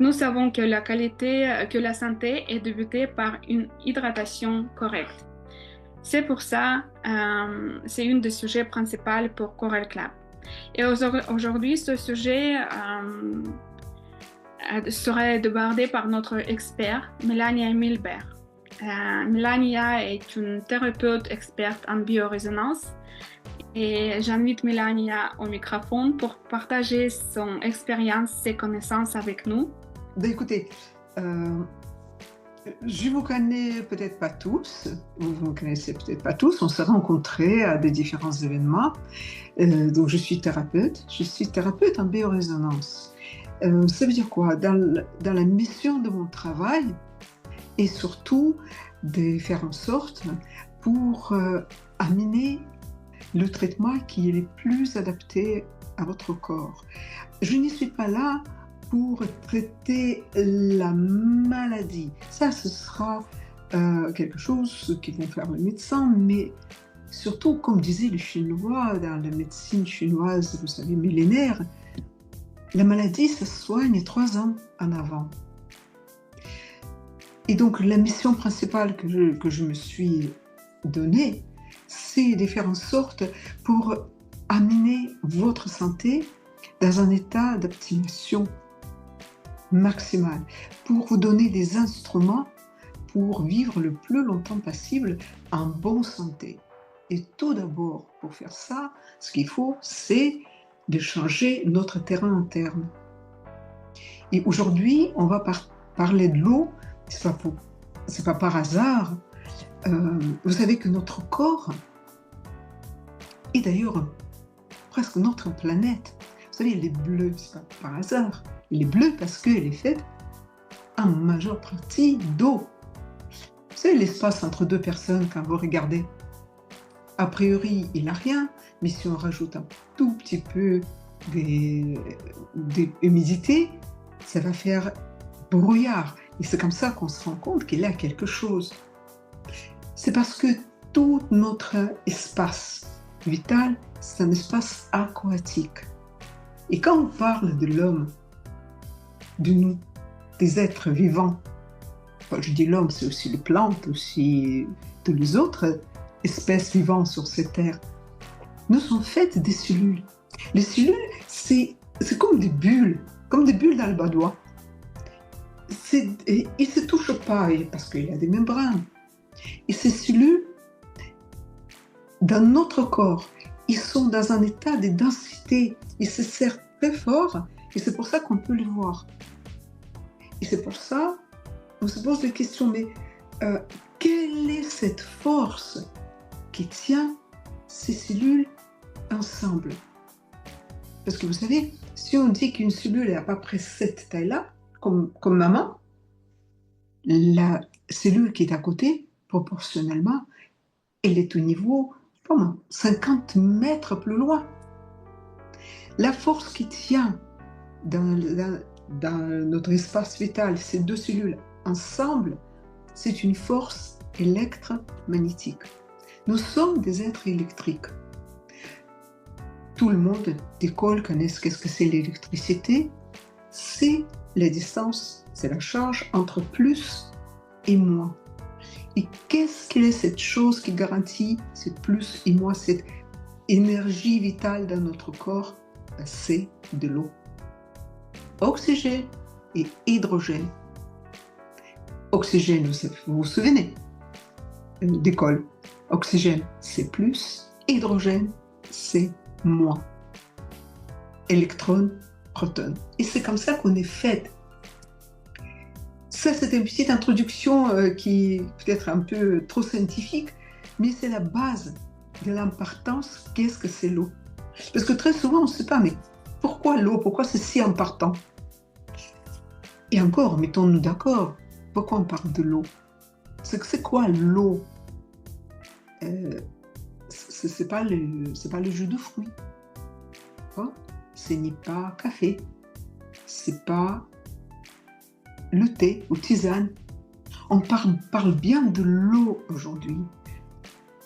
Nous savons que la santé est débutée par une hydratation correcte. C'est pour ça, c'est une des sujets principaux pour Coral Club. Et aujourd'hui, ce sujet serait débordé par notre expert, Melania Milberg. Melania est une thérapeute experte en biorésonance et j'invite Melania au microphone pour partager son expérience, ses connaissances avec nous. Écoutez, je vous connais peut-être pas tous, vous me connaissez peut-être pas tous, on s'est rencontrés à des différents événements. Donc je suis thérapeute en biorésonance. Ça veut dire quoi? Dans la mission de mon travail, et surtout de faire en sorte pour amener le traitement qui est le plus adapté à votre corps. Je n'y suis pas là pour traiter la maladie. Ça, ce sera quelque chose qu'ils vont faire les médecins, mais surtout, comme disaient les Chinois, dans la médecine chinoise, vous savez, millénaire, la maladie, ça se soigne 3 ans en avant. Et donc, la mission principale que je me suis donnée, c'est de faire en sorte pour amener votre santé dans un état d'optimisation maximale, pour vous donner des instruments pour vivre le plus longtemps possible en bonne santé. Et tout d'abord, pour faire ça, ce qu'il faut, c'est de changer notre terrain interne. Et aujourd'hui, on va parler de l'eau. C'est pas par hasard. Vous savez que notre corps, et d'ailleurs presque notre planète, vous savez, elle est bleue, c'est pas par hasard. Elle est bleue parce qu'elle est faite en majeure partie d'eau. Vous savez, l'espace entre deux personnes, quand vous regardez, a priori, il n'a rien, mais si on rajoute un tout petit peu d'humidité, ça va faire brouillard. Et c'est comme ça qu'on se rend compte qu'il y a quelque chose. C'est parce que tout notre espace vital, c'est un espace aquatique. Et quand on parle de l'homme, de nous, des êtres vivants, quand je dis l'homme, c'est aussi les plantes, aussi tous les autres espèces vivantes sur cette terre, nous sommes faites des cellules. Les cellules, c'est comme des bulles dans le badois. Ils ne se touchent pas parce qu'il y a des membranes. Et ces cellules, dans notre corps, ils sont dans un état de densité. Ils se serrent très fort et c'est pour ça qu'on peut les voir. Et c'est pour ça qu'on se pose des questions. Mais quelle est cette force qui tient ces cellules ensemble? Parce que vous savez, si on dit qu'une cellule est à peu près cette taille-là, comme maman, la cellule qui est à côté, proportionnellement, elle est au niveau 50 mètres plus loin. La force qui tient dans notre espace vital, ces deux cellules ensemble, c'est une force électromagnétique. Nous sommes des êtres électriques. Tout le monde d'école connaît qu'est-ce que c'est l'électricité. C'est la distance, c'est la charge entre plus et moins. Et qu'est-ce que est cette chose qui garantit cette plus et moins, cette énergie vitale dans notre corps? C'est de l'eau. Oxygène et hydrogène. Oxygène, vous vous souvenez d'école. Oxygène, c'est plus. Hydrogène, c'est moins. Électrons, protons. Et c'est comme ça qu'on est fait. Ça, c'est une petite introduction qui est peut-être un peu trop scientifique, mais c'est la base de l'importance. Qu'est-ce que c'est l'eau? Parce que très souvent, on ne sait pas, mais pourquoi l'eau? Pourquoi c'est si important? Et encore, mettons-nous d'accord, pourquoi on parle de l'eau? C'est quoi l'eau? C'est pas le jus de fruits. Ce n'est pas café. C'est pas le thé ou tisane. On parle bien de l'eau aujourd'hui.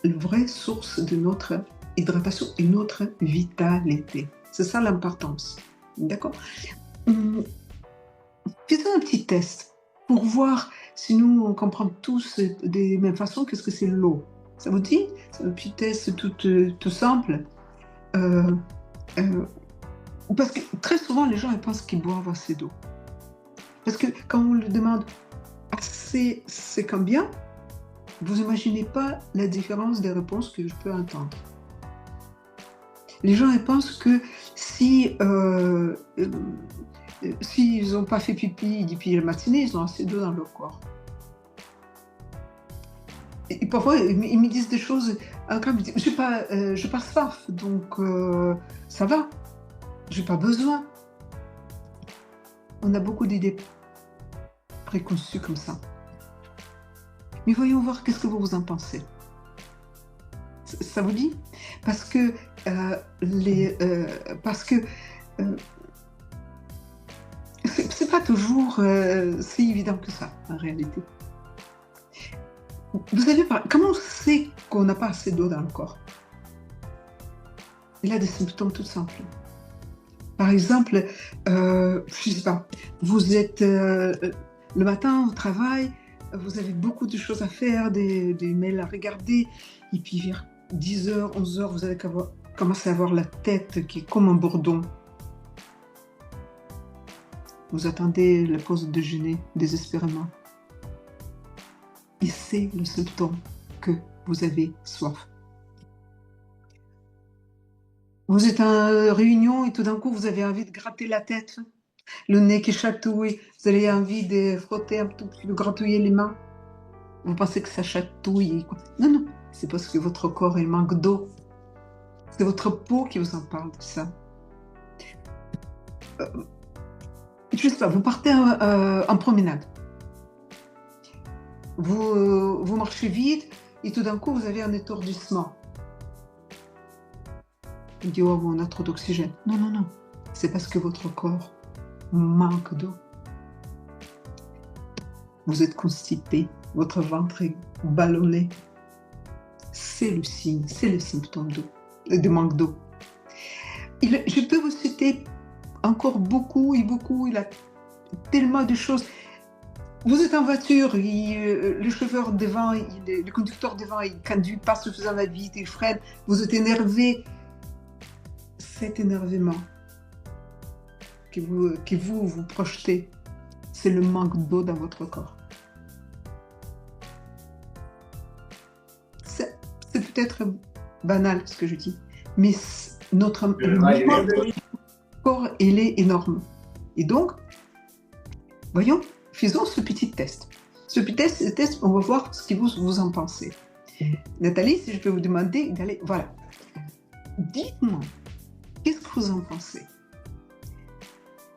La vraie source de notre hydratation et notre vitalité. C'est ça l'importance. D'accord? faisons un petit test pour voir si nous, on comprend tous des mêmes façons qu'est-ce que c'est l'eau. Ça vous dit? C'est un petit test tout simple. Euh, euh, Parce que très souvent, les gens ils pensent qu'ils boivent assez d'eau. Parce que quand on leur demande assez, c'est combien, vous n'imaginez pas la différence des réponses que je peux entendre. Les gens ils pensent que si s'ils n'ont pas fait pipi depuis la matinée, ils ont assez d'eau dans leur corps. Et parfois, ils me disent des choses. Quand ils me disent, je pas soif, donc ça va, j'ai pas besoin. On a beaucoup d'idées préconçues comme ça. Mais voyons voir qu'est-ce que vous en pensez. Ça vous dit? Parce que c'est pas toujours si évident que ça en réalité. Vous savez pas comment on sait qu'on n'a pas assez d'eau dans le corps? Il a des symptômes tout simples. Par exemple, je sais pas, vous êtes le matin au travail, vous avez beaucoup de choses à faire, des mails à regarder, et puis vers 10h, 11h, vous allez commencer à avoir la tête qui est comme un bourdon. Vous attendez la pause déjeuner désespérément. Et c'est le symptôme que vous avez soif. Vous êtes en réunion et tout d'un coup, vous avez envie de gratter la tête, le nez qui chatouille, vous avez envie de frotter un tout petit peu, de gratouiller les mains. Vous pensez que ça chatouille. Non, non, c'est parce que votre corps, il manque d'eau. C'est votre peau qui vous en parle de ça. Je sais pas, vous partez en promenade. Vous marchez vite et tout d'un coup, vous avez un étourdissement. Il dit, oh, on a trop d'oxygène. Non, non, non. C'est parce que votre corps manque d'eau. Vous êtes constipé, votre ventre est ballonné. C'est le signe, c'est le symptôme de manque d'eau. Je peux vous citer encore beaucoup et beaucoup. Il a tellement de choses. Vous êtes en voiture, le chauffeur devant, le conducteur devant, il conduit pas suffisamment vite, il freine. Vous êtes énervé. Cet énervement que vous projetez, c'est le manque d'eau dans votre corps. C'est peut-être banal ce que je dis, mais notre corps, il est énorme. Et donc, voyons, faisons ce petit test. Ce petit test, on va voir ce que vous en pensez. Nathalie, si je peux vous demander d'aller, voilà. Dites-moi, qu'est-ce que vous en pensez?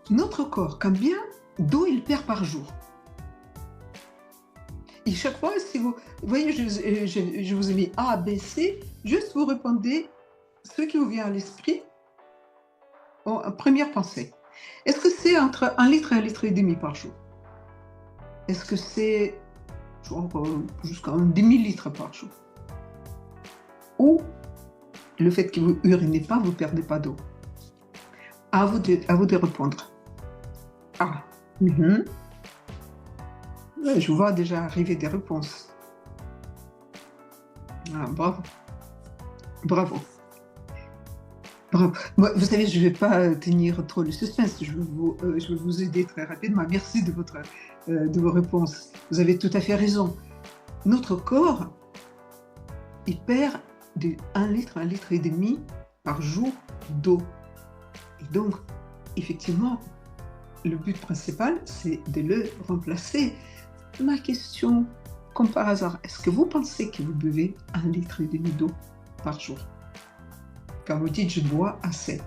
Notre corps, combien d'eau il perd par jour? Et chaque fois, si vous voyez, je vous ai mis A, B, C, juste vous répondez ce qui vous vient à l'esprit en première pensée. Est-ce que c'est entre 1 litre et 1,5 litre par jour? Est-ce que c'est jusqu'à un demi-litre par jour? Ou le fait que vous urinez pas, vous perdez pas d'eau? À vous de répondre. Ah, ouais, je vois déjà arriver des réponses. Ah, bravo. Bravo. Bravo. Moi, vous savez, je ne vais pas tenir trop le suspense. Je vais vous aider très rapidement. Merci de vos réponses. Vous avez tout à fait raison. Notre corps, il perd de 1 litre, 1,5 litre par jour d'eau. Et donc, effectivement, le but principal, c'est de le remplacer. Ma question, comme par hasard, est-ce que vous pensez que vous buvez 1,5 litre d'eau par jour? Quand vous dites « je bois assez »,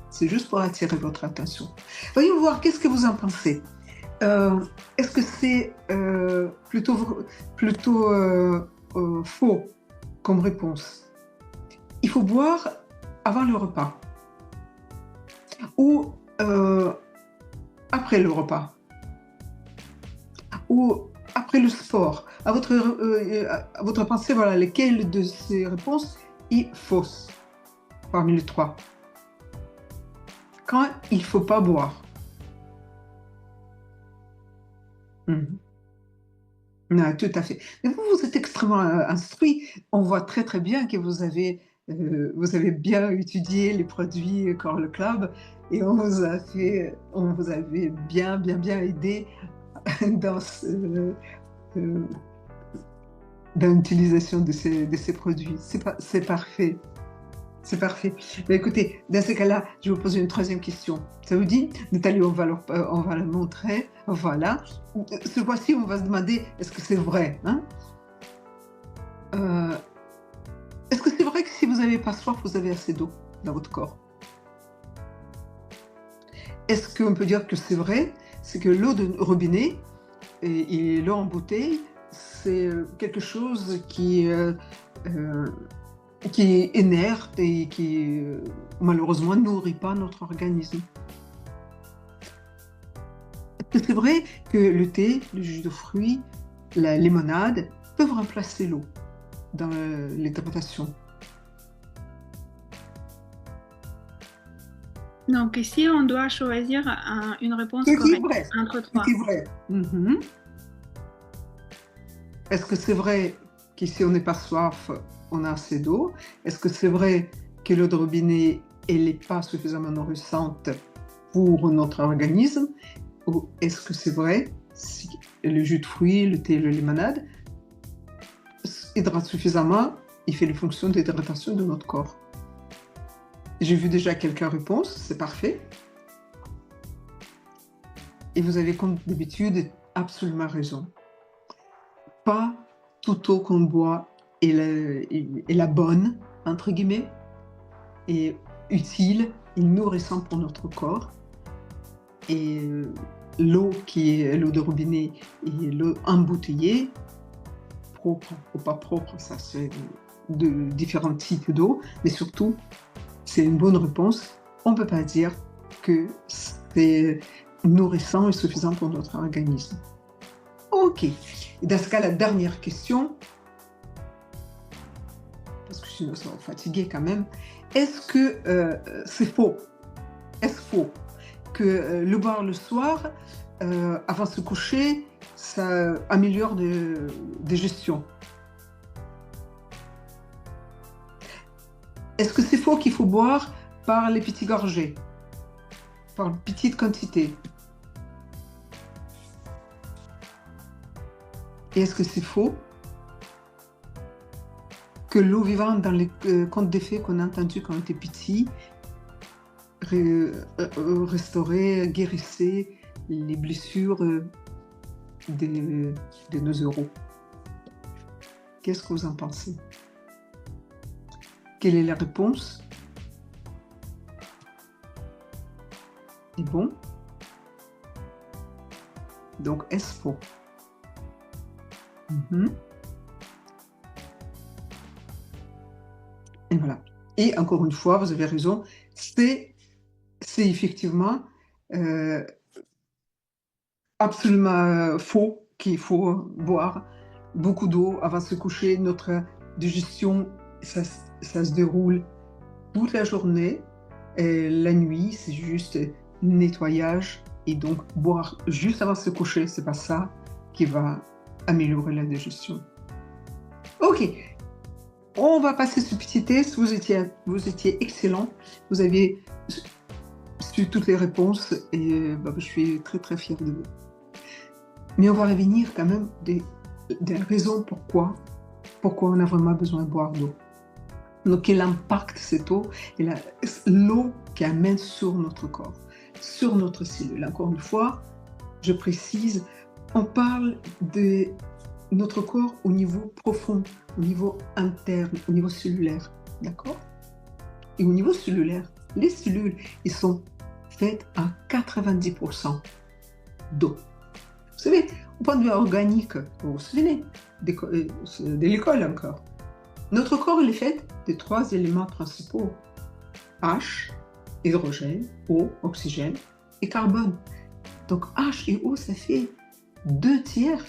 c'est juste pour attirer votre attention. Voyons voir, qu'est-ce que vous en pensez? Est-ce que c'est plutôt faux comme réponse? Il faut boire avant le repas ou après le repas ou après le sport. À votre pensée, voilà, lesquelles de ces réponses est fausse parmi les trois? Quand il ne faut pas boire? Mhm. Non, tout à fait. Mais vous, vous êtes extrêmement instruit. On voit très très bien que vous avez bien étudié les produits Coral Club et on vous avait bien aidé dans euh, dans l'utilisation de ces produits. C'est parfait. C'est parfait. Mais écoutez, dans ce cas-là, je vais vous poser une troisième question. Ça vous dit? Nathalie, on va le montrer. Voilà. Cette fois-ci, on va se demander, est-ce que c'est vrai, hein? Euh, Est-ce que c'est vrai que si vous n'avez pas soif, vous avez assez d'eau dans votre corps? Est-ce qu'on peut dire que c'est vrai? C'est que l'eau de robinet et l'eau en bouteille, c'est quelque chose euh, qui est inerte et qui malheureusement ne nourrit pas notre organisme. C'est vrai que le thé, le jus de fruits, la limonade peuvent remplacer l'eau dans l'hydratation. Donc ici, on doit choisir une réponse Ce qui est correcte vrai. entre Ce trois. qui est vrai. Mhm. Est-ce que c'est vrai qu'ici on n'est pas soif, on a assez d'eau? Est-ce que c'est vrai que l'eau de robinet, elle n'est pas suffisamment nourrissante pour notre organisme? Ou est-ce que c'est vrai si le jus de fruits, le thé, la limonade hydrate suffisamment, il fait les fonctions d'hydratation de notre corps? J'ai vu déjà quelques réponses, c'est parfait. Et vous avez comme d'habitude absolument raison. Pas toute eau qu'on boit est la bonne, entre guillemets, et utile et nourrissante pour notre corps. Et l'eau qui est l'eau de robinet et l'eau embouteillée, propre ou pas propre, ça c'est de différents types d'eau, mais surtout, c'est une bonne réponse. On ne peut pas dire que c'est nourrissant et suffisant pour notre organisme. Ok. Dans ce cas, la dernière question, parce que sinon ça va fatiguer quand même. Est-ce que c'est faux? Est-ce faux que le boire le soir, avant de se coucher, ça améliore la digestion? Est-ce que c'est faux qu'il faut boire par les petits gorgées, par petite quantité? Et est-ce que c'est faux que l'eau vivante dans les contes de fées qu'on a entendus quand on était petit restaurait, guérissait les blessures de nos euros? Qu'est-ce que vous en pensez? Quelle est la réponse? Et bon, donc est-ce faux? Et voilà. Et encore une fois, vous avez raison, c'est effectivement euh, absolument faux qu'il faut boire beaucoup d'eau avant de se coucher. Notre digestion, ça se déroule toute la journée. Et la nuit, c'est juste nettoyage. Et donc, boire juste avant de se coucher, c'est pas ça qui va améliorer la digestion. Ok, on va passer ce petit test. Vous étiez excellent. Vous avez su toutes les réponses et je suis très très fière de vous. Mais on va revenir quand même des raisons pourquoi on a vraiment besoin de boire d'eau. Donc, quel impact cette eau et l'eau qui amène sur notre corps, sur notre cellule. Encore une fois, je précise, on parle de notre corps au niveau profond, au niveau interne, au niveau cellulaire, d'accord? Et au niveau cellulaire, les cellules, ils sont faites à 90% d'eau. Vous savez, au point de vue organique, vous vous souvenez de l'école encore, notre corps il est fait de 3 éléments principaux: H, hydrogène, eau, oxygène et carbone. Donc H et eau, ça fait 2/3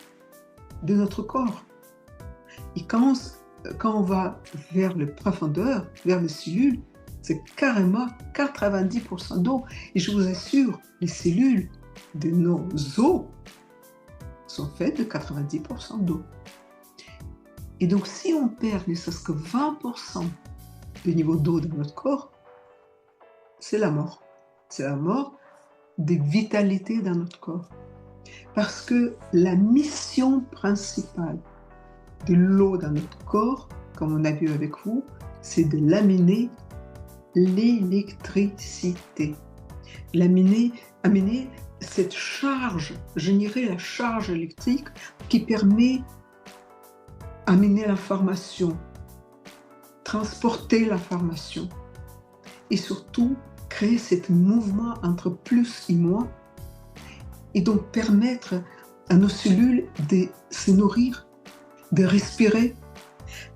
de notre corps. Et quand on va vers la profondeur, vers les cellules, c'est carrément 90% d'eau. Et je vous assure, les cellules de nos os sont faites de 90% d'eau. Et donc, si on perd ne serait-ce que 20% du niveau d'eau dans notre corps, c'est la mort. C'est la mort des vitalités dans notre corps. Parce que la mission principale de l'eau dans notre corps, comme on a vu avec vous, c'est de laminer l'électricité. Amener cette charge, générer la charge électrique qui permet d'amener l'information, transporter l'information et surtout créer ce mouvement entre plus et moins et donc permettre à nos cellules de se nourrir, de respirer,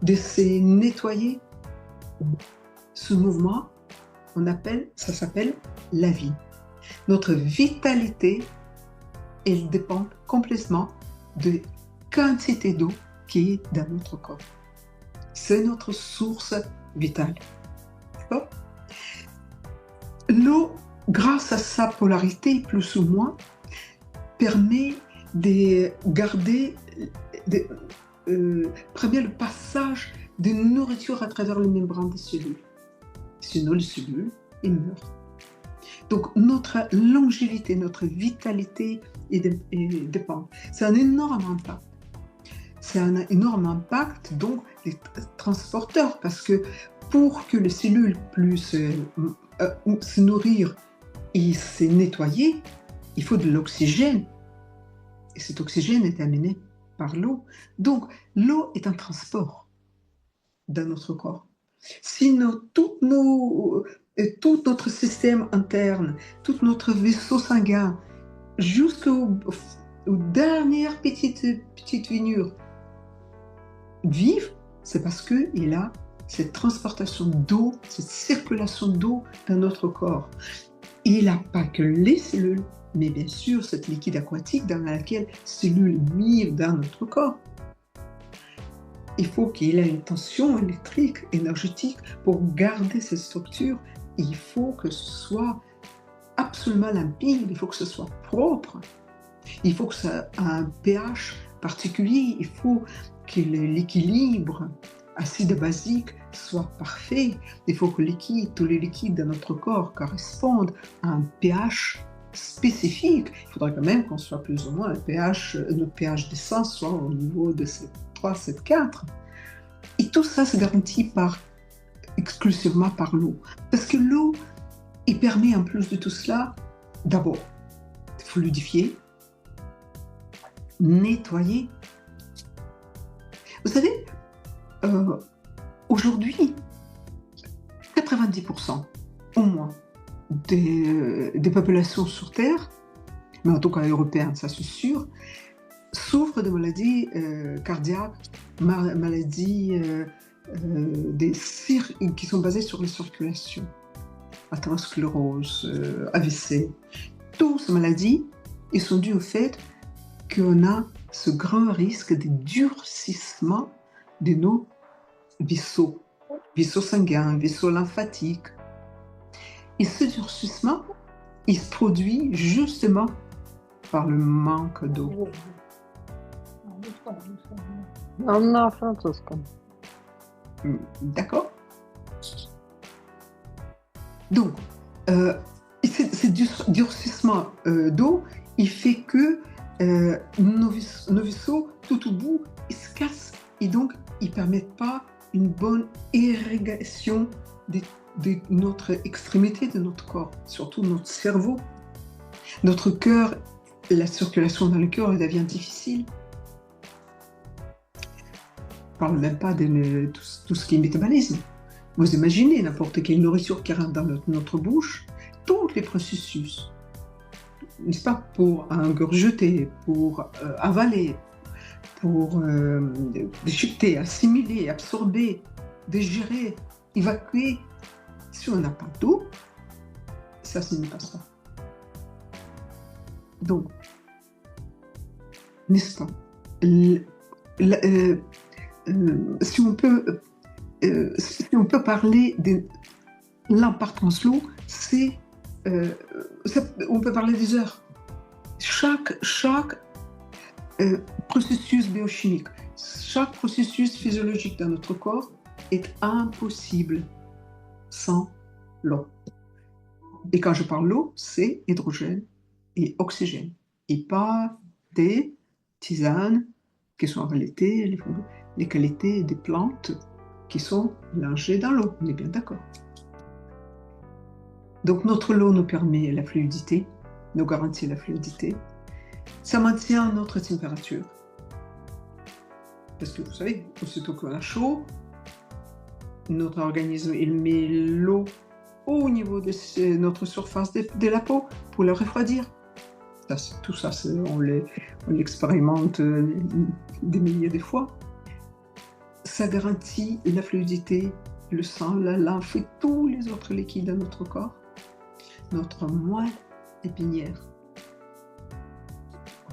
de se nettoyer. Ce mouvement, ça s'appelle la vie. Notre vitalité, elle dépend complètement de la quantité d'eau qui est dans notre corps. C'est notre source vitale. D'accord ? L'eau, grâce à sa polarité, plus ou moins, permet de garder, permet le passage de nourriture à travers les membranes des cellules. Sinon, les cellules, elles meurent. Donc, notre longévité, notre vitalité dépend. C'est un énorme impact. C'est un énorme impact, donc, des transporteurs, parce que pour que les cellules puissent se nourrir et se nettoyer, il faut de l'oxygène. Et cet oxygène est amené par l'eau. Donc, l'eau est un transport dans notre corps. Sinon, tout notre système interne, tout notre vaisseau sanguin, jusqu'aux dernières petites vénures vivent, c'est parce qu'il a cette transportation d'eau, cette circulation d'eau dans notre corps. Il n'a pas que les cellules, mais bien sûr cette liquide aquatique dans laquelle les cellules vivent dans notre corps. Il faut qu'il ait une tension électrique, énergétique pour garder cette structure. Il faut que ce soit absolument limpide, il faut que ce soit propre. Il faut que ça ait un pH particulier, il faut que l'équilibre acide-basique soit parfait. Il faut que tous les liquides de notre corps correspondent à un pH spécifique. Il faudrait quand même qu'on soit plus ou moins notre pH de sang soit au niveau de 7,3, 7,4. Et tout ça se garantit exclusivement par l'eau. Parce que l'eau, il permet en plus de tout cela, d'abord, de fluidifier, nettoyer. Vous savez, aujourd'hui, 90% au moins des populations sur Terre, mais en tout cas européennes, ça c'est sûr, souffrent de maladies cardiaques, maladies qui sont basées sur les circulations, athérosclérose, AVC. Toutes ces maladies, elles sont dues au fait qu'on a ce grand risque de durcissement de nos vaisseaux sanguins, vaisseaux lymphatiques. Et ce durcissement, il se produit justement par le manque d'eau. D'accord ? Donc, ce durcissement d'eau, il fait que nos vaisseaux, tout au bout, ils se cassent et donc ils ne permettent pas une bonne irrigation de notre extrémité de notre corps, surtout notre cerveau. Notre cœur, la circulation dans le cœur elle devient difficile. Je ne parle même pas de tout ce qui est métabolisme. Vous imaginez n'importe quelle nourriture qui rentre dans notre bouche, tous les processus, n'est-ce pas, pour ingurgiter, pour avaler, pour déchiqueter, assimiler, absorber, digérer, évacuer. Si on n'a pas d'eau, ça ne passe pas. Donc, n'est-ce pas, si on peut parler de l'importance de l'eau, on peut parler des heures. Chaque processus biochimique. Chaque processus physiologique dans notre corps est impossible sans l'eau. Et quand je parle l'eau, c'est hydrogène et oxygène. Et pas des tisanes qui sont en réalité les qualités des plantes qui sont mélangées dans l'eau. On est bien d'accord. Donc notre eau nous permet la fluidité, nous garantit la fluidité. Ça maintient notre température. Parce que vous savez, aussitôt qu'on a chaud, notre organisme il met l'eau au niveau de notre surface de la peau pour la refroidir. Tout ça, on l'expérimente des milliers de fois. Ça garantit la fluidité, le sang, la lymphe et tous les autres liquides dans notre corps. Notre moelle épinière,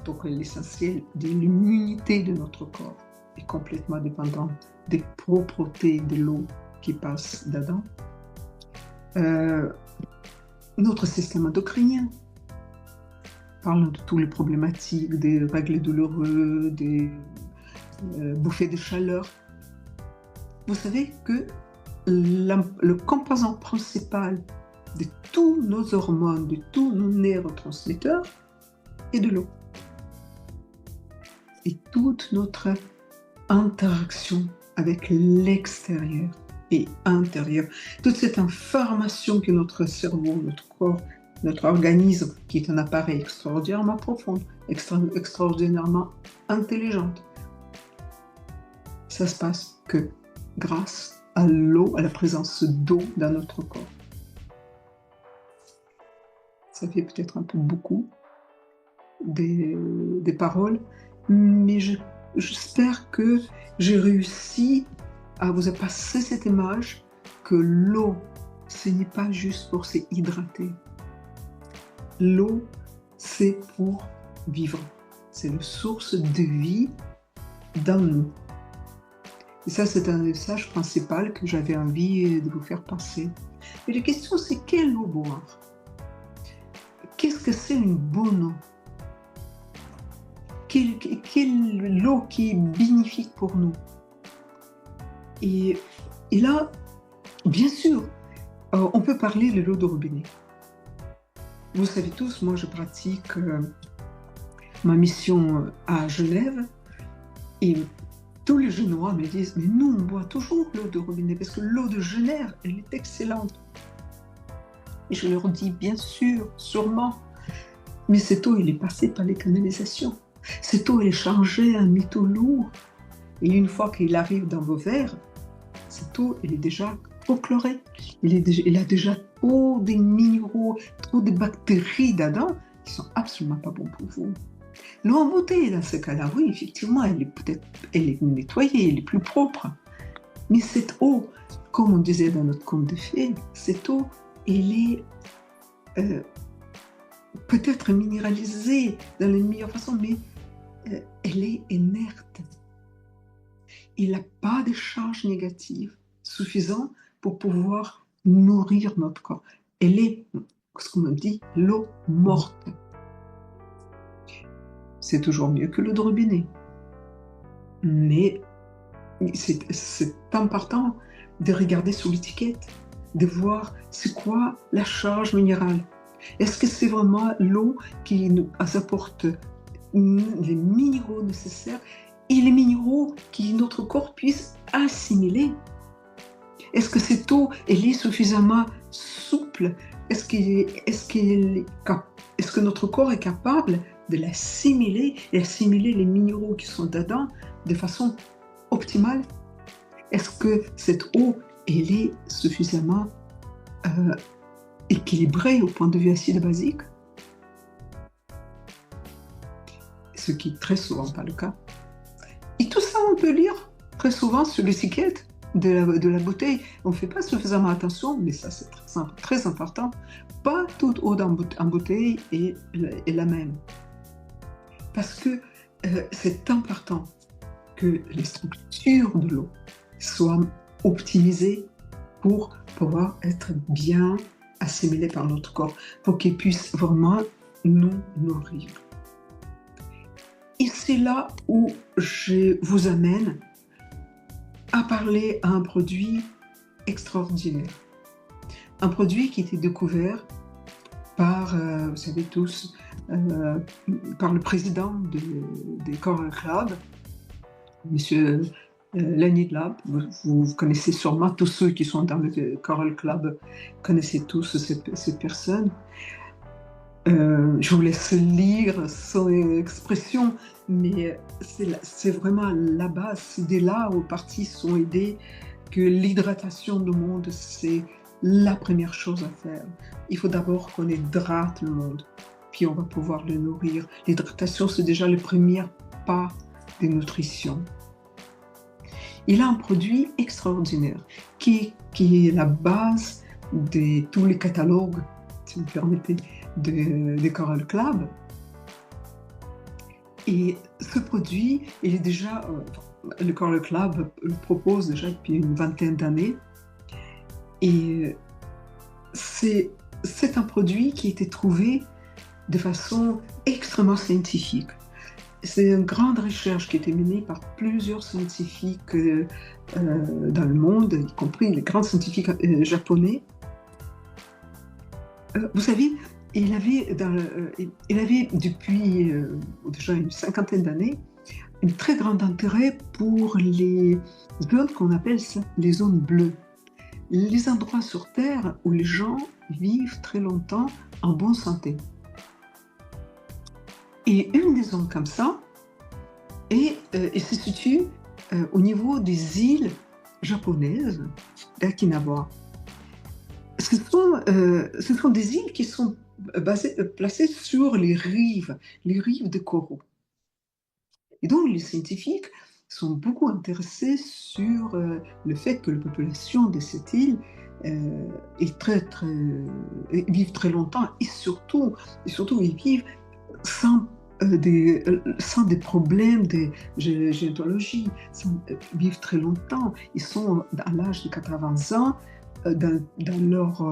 donc l'essentiel de l'immunité de notre corps, est complètement dépendant des propretés de l'eau qui passe dedans. Notre système endocrinien, parlons de toutes les problématiques, des règles douloureuses, des bouffées de chaleur. Vous savez que le composant principal de tous nos hormones, de tous nos neurotransmetteurs est de l'eau. Et toute notre interaction avec l'extérieur et intérieur, toute cette information que notre cerveau, notre corps, notre organisme, qui est un appareil extraordinairement profond, extraordinairement intelligente, ça se passe que grâce à l'eau, à la présence d'eau dans notre corps. Ça fait peut-être un peu beaucoup des paroles, mais j'espère que j'ai réussi à vous passer cette image que l'eau, ce n'est pas juste pour se hydrater. L'eau, c'est pour vivre. C'est une source de vie dans nous. Et ça, c'est un message principal que j'avais envie de vous faire passer. Et la question, c'est quelle eau boire? Qu'est-ce que c'est une bonne eau? Quelle eau qui est bénéfique pour nous? Et là, bien sûr, on peut parler de l'eau de robinet. Vous savez tous, moi je pratique ma mission à Genève et tous les Génois me disent « Mais nous, on boit toujours l'eau de robinet parce que l'eau de Genève, elle est excellente. » Et je leur dis « Bien sûr, sûrement, mais cette eau, elle est passée par les canalisations. Cette eau, elle est changée en métaux lourds. Et une fois qu'elle arrive dans vos verres, cette eau, elle est déjà trop chlorée. Elle a déjà trop de minéraux, trop de bactéries dedans qui sont absolument pas bons pour vous. L'eau en bouteille, dans ce cas-là, oui, effectivement, elle est nettoyée, elle est plus propre. Mais cette eau, comme on disait dans notre conte de fées, cette eau, elle est peut-être minéralisée dans la meilleure façon, mais elle est inerte. Il n'a pas de charge négative suffisante pour pouvoir nourrir notre corps. Elle est, ce qu'on me dit, l'eau morte. C'est toujours mieux que l'eau de robinet. Mais c'est important de regarder sous l'étiquette, de voir c'est quoi la charge minérale. Est-ce que c'est vraiment l'eau qui nous apporte les minéraux nécessaires et les minéraux que notre corps puisse assimiler? Est-ce que cette eau elle est suffisamment souple? Est-ce que notre corps est capable de l'assimiler et assimiler les minéraux qui sont dedans de façon optimale? Est-ce que cette eau elle est suffisamment équilibrée au point de vue acide basique? Ce qui est très souvent pas le cas. Et tout ça, on peut lire très souvent sur l'étiquette de la bouteille. On ne fait pas suffisamment attention, mais ça c'est très important. Pas toute eau en bouteille est la même. Parce que c'est important que les structures de l'eau soient optimisées pour pouvoir être bien assimilées par notre corps, pour qu'elles puissent vraiment nous nourrir. Et c'est là où je vous amène à parler à un produit extraordinaire. Un produit qui était découvert par, vous savez tous, par le président des Coral Club, Monsieur Lenny Lab. Vous connaissez sûrement, tous ceux qui sont dans le Coral Club connaissez tous cette personne. Je vous laisse lire son expression, mais c'est vraiment la base. C'est de là où parties sont aidées que l'hydratation du monde, c'est la première chose à faire. Il faut d'abord qu'on hydrate le monde, puis on va pouvoir le nourrir. L'hydratation, c'est déjà le premier pas de nutrition. Il a un produit extraordinaire qui est la base de tous les catalogues, si vous me permettez, des Coral Club. Et ce produit, il est déjà, le Coral Club le propose déjà depuis une vingtaine d'années. Et c'est un produit qui a été trouvé de façon extrêmement scientifique. C'est une grande recherche qui a été menée par plusieurs scientifiques dans le monde, y compris les grands scientifiques japonais. Vous savez, il avait depuis déjà une cinquantaine d'années un très grand intérêt pour les zones qu'on appelle les zones bleues. Les endroits sur Terre où les gens vivent très longtemps en bonne santé. Et une des zones comme ça se situe au niveau des îles japonaises d'Okinawa. Ce sont des îles qui sont placées sur les rives de coraux. Et donc les scientifiques sont beaucoup intéressés sur le fait que la population de cette île vivent très longtemps et surtout ils vivent sans des problèmes de généalogie, vivent très longtemps. Ils sont à l'âge de 80 ans dans leur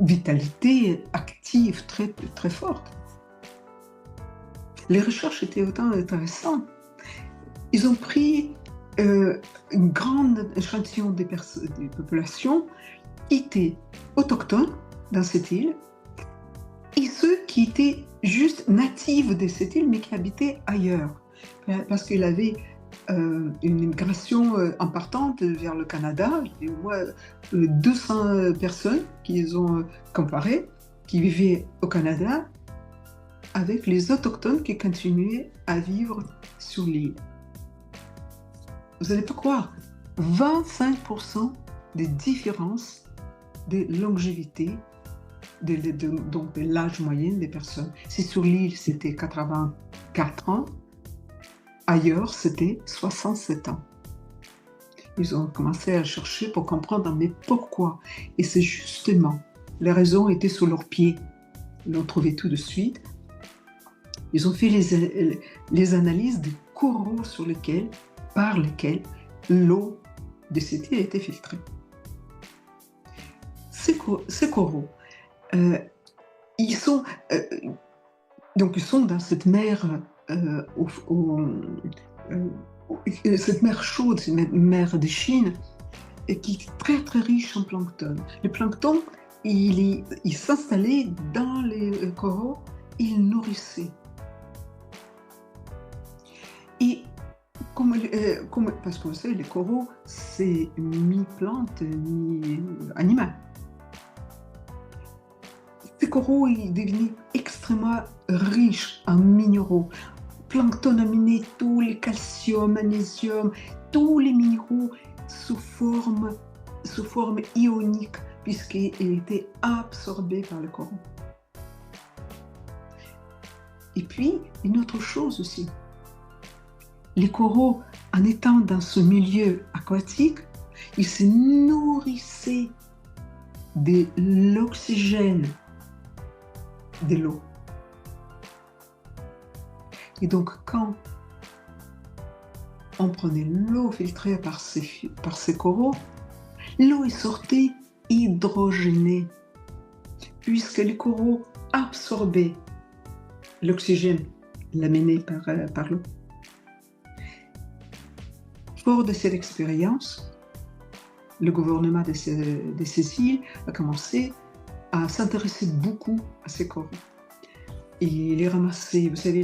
vitalité active très, très forte. Les recherches étaient autant intéressantes. Ils ont pris un grand échantillon des populations qui étaient autochtones dans cette île et ceux qui étaient juste natifs de cette île mais qui habitaient ailleurs. Parce qu'il y avait une immigration en partante vers le Canada. Il y a au moins 200 personnes qu'ils ont comparées, qui vivaient au Canada, avec les autochtones qui continuaient à vivre sur l'île. Vous n'allez pas croire, 25% de différence de longévité, donc de l'âge moyen des personnes. Si sur l'île c'était 84 ans, ailleurs c'était 67 ans. Ils ont commencé à chercher pour comprendre, mais pourquoi? Et c'est justement, les raisons étaient sous leurs pieds. Ils l'ont trouvé tout de suite. Ils ont fait les analyses des coraux par lesquels l'eau de cette île était filtrée. Ces coraux, ils sont dans cette mer, cette mer chaude, cette mer de Chine, qui est très très riche en plancton. Le plancton, il s'installait dans les coraux, il nourrissait. Et parce que vous savez, les coraux, c'est mi-plante, mi-animal. Ces coraux, ils devenaient extrêmement riches en minéraux. Plancton aminé, tous les calcium, magnésium, tous les minéraux sous forme ionique, puisqu'ils étaient absorbés par le coron. Et puis, une autre chose aussi. Les coraux, en étant dans ce milieu aquatique, ils se nourrissaient de l'oxygène de l'eau. Et donc, quand on prenait l'eau filtrée par ces coraux, l'eau est sortie hydrogénée, puisque les coraux absorbaient l'oxygène laminé par l'eau. Fort de cette expérience, le gouvernement de ces îles a commencé à s'intéresser beaucoup à ces coraux. Et les ramasser, vous savez,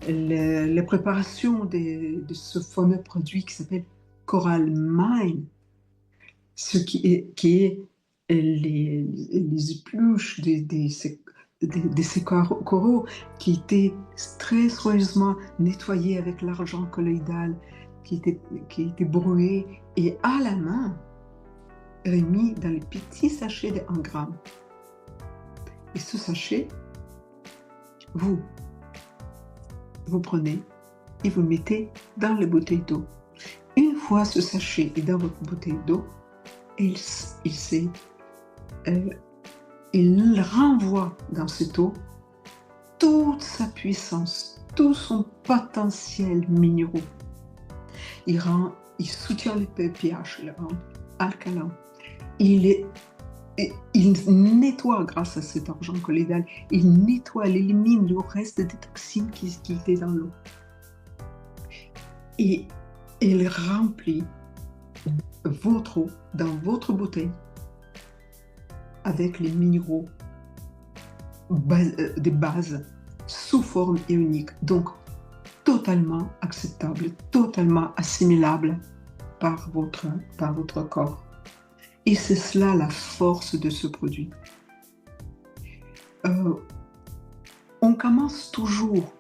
la préparation de ce fameux produit qui s'appelle Coral Mine, ce qui est les épluches de ces coraux qui étaient très soigneusement nettoyés avec l'argent colloïdal, qui était brouillé et à la main remis dans les petits sachets de 1 gramme. Et ce sachet, vous prenez et vous le mettez dans les bouteilles d'eau. Une fois ce sachet est dans votre bouteille d'eau, il renvoie dans cette eau toute sa puissance, tout son potentiel minéraux. Il soutient le pH, il le rend alcalin. Il nettoie grâce à cet argent colloïdal, il nettoie, il élimine le reste des toxines qui étaient dans l'eau. Et il remplit votre eau dans votre bouteille avec les minéraux de base sous forme ionique, donc totalement acceptable, totalement assimilable par votre corps. Et c'est cela la force de ce produit. On commence toujours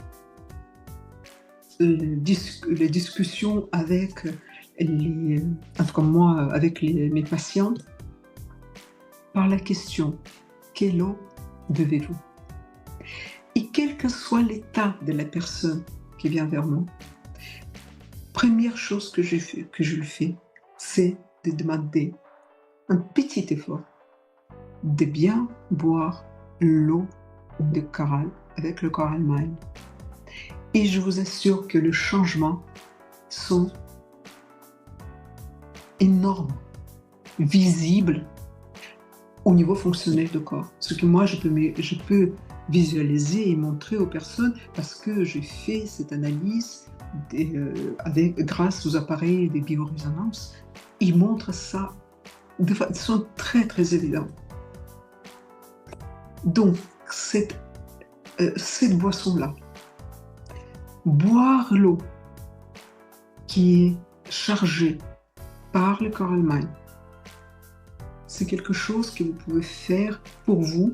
les discussions avec mes patients par la question « Quelle eau buvez-vous » Et quel que soit l'état de la personne qui vient vers moi, première chose que je le fais, c'est de demander un petit effort, de bien boire l'eau de corail avec le Coral Mine. Et je vous assure que les changements sont énormes, visibles au niveau fonctionnel du corps. Ce que moi, je peux visualiser et montrer aux personnes parce que j'ai fait cette analyse grâce aux appareils de biorésonance. Ils montrent ça de façon très très évidente. Donc, cette boisson-là, boire l'eau qui est chargée par le Coral Mine, c'est quelque chose que vous pouvez faire pour vous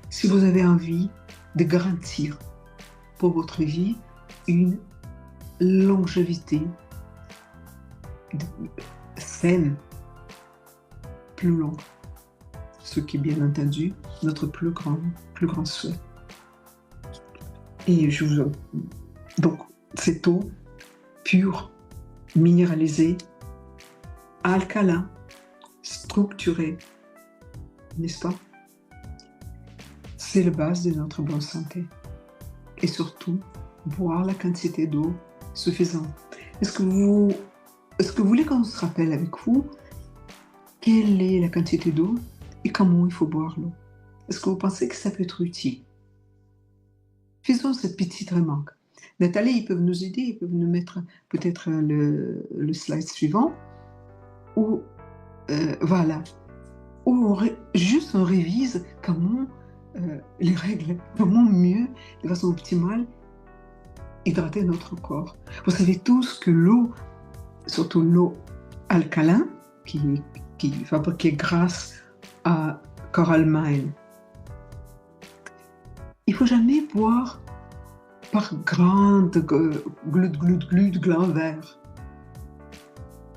si vous avez envie de garantir pour votre vie une longévité saine, plus longue, ce qui est bien entendu notre plus grand souhait. Et donc cette eau pure, minéralisée, alcalin, structurée, n'est-ce pas? C'est la base de notre bonne santé. Et surtout, boire la quantité d'eau suffisante. Est-ce que vous voulez qu'on se rappelle avec vous quelle est la quantité d'eau et comment il faut boire l'eau? Est-ce que vous pensez que ça peut être utile? Faisons cette petite remarque. Nathalie, ils peuvent nous aider, ils peuvent nous mettre peut-être le slide suivant. Ou voilà. Ou juste on révise comment les règles, comment mieux, de façon optimale, hydrater notre corps. Vous savez tous que l'eau, surtout l'eau alcalin, qui est fabriquée grâce à Coral Mine, il ne faut jamais boire par grande glands verts.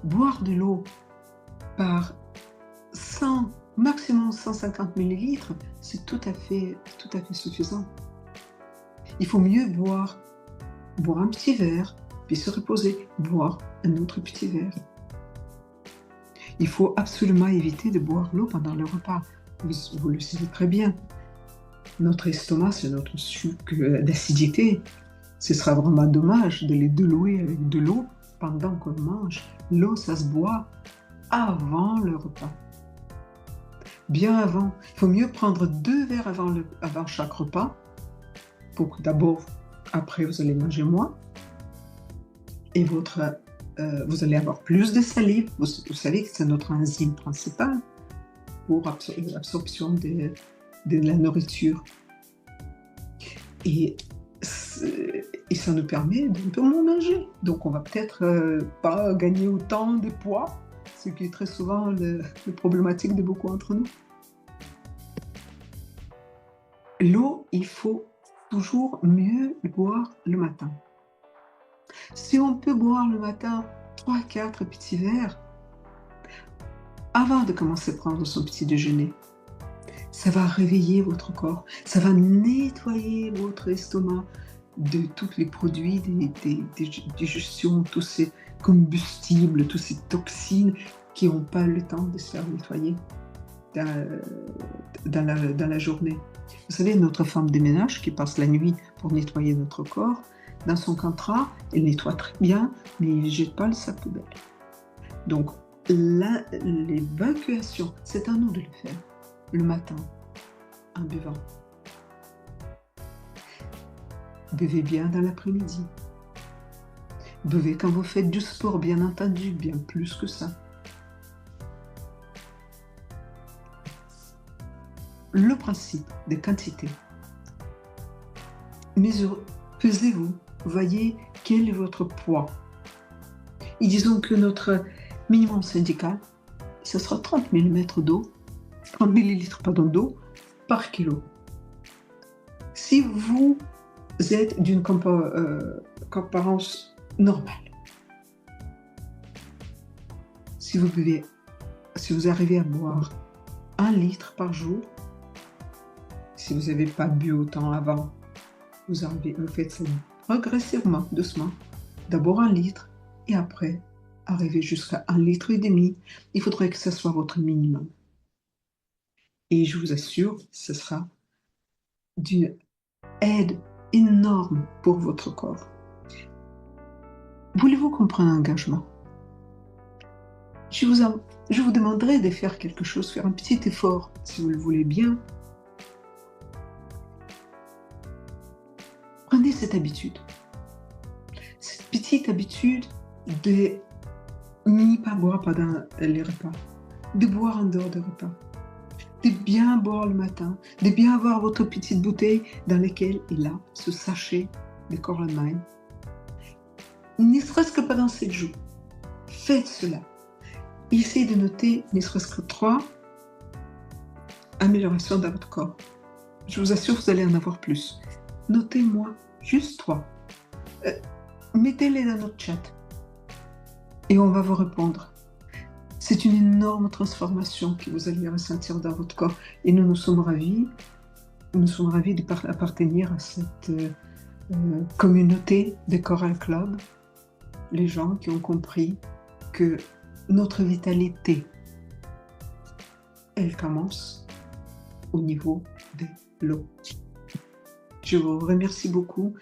Boire de l'eau par 100, maximum 150 ml, c'est tout à fait suffisant. Il faut mieux boire un petit verre, puis se reposer, boire un autre petit verre. Il faut absolument éviter de boire l'eau pendant le repas. Vous le savez très bien. Notre estomac, c'est notre sucre d'acidité. Ce sera vraiment dommage de les délouer avec de l'eau pendant qu'on mange. L'eau, ça se boit avant le repas. Bien avant. Il faut mieux prendre 2 verres avant chaque repas pour que d'abord Après, vous allez manger moins et vous allez avoir plus de salive. Vous savez que c'est notre enzyme principale pour l'absorption de la nourriture. Et ça nous permet d'un peu moins manger. Donc on va peut-être pas gagner autant de poids, ce qui est très souvent le problématique de beaucoup d'entre nous. L'eau, il faut toujours mieux boire le matin. Si on peut boire le matin 3-4 petits verres avant de commencer à prendre son petit déjeuner, ça va réveiller votre corps, ça va nettoyer votre estomac de tous les produits des digestions, tous ces combustibles, toutes ces toxines qui n'ont pas le temps de se faire nettoyer dans la journée. Vous savez, notre femme de ménage qui passe la nuit pour nettoyer notre corps, dans son contrat, elle nettoie très bien, mais elle ne jette pas le sac poubelle. Donc, l'évacuation, c'est à nous de le faire le matin, en buvant. Buvez bien dans l'après-midi. Buvez quand vous faites du sport, bien entendu, bien plus que ça. Le principe des quantités. Pesez-vous, voyez quel est votre poids. Et disons que notre minimum syndical, ce sera 30 millilitres d'eau par kilo. Si vous êtes d'une comparance normale, si vous arrivez à boire 1 litre par jour, si vous n'avez pas bu autant avant, vous faites ça progressivement, doucement. D'abord 1 litre et après, arriver jusqu'à 1,5 litre. Il faudrait que ce soit votre minimum. Et je vous assure, ce sera d'une aide énorme pour votre corps. Voulez-vous comprendre un engagement? Je vous demanderai de faire quelque chose, faire un petit effort, si vous le voulez bien. Prenez cette petite habitude de ne pas boire pendant les repas, de boire en dehors des repas, de bien boire le matin, de bien avoir votre petite bouteille dans laquelle il a ce sachet de Coraline. Ne serait-ce que pendant 7 jours, faites cela. Essayez de noter ne serait-ce que 3 améliorations dans votre corps. Je vous assure, vous allez en avoir plus. Notez-moi juste 3. Mettez-les dans notre chat et on va vous répondre. C'est une énorme transformation que vous allez ressentir dans votre corps et nous sommes ravis d'appartenir à cette communauté de Coral Club, les gens qui ont compris que notre vitalité, elle commence au niveau de l'eau. Je vous remercie beaucoup.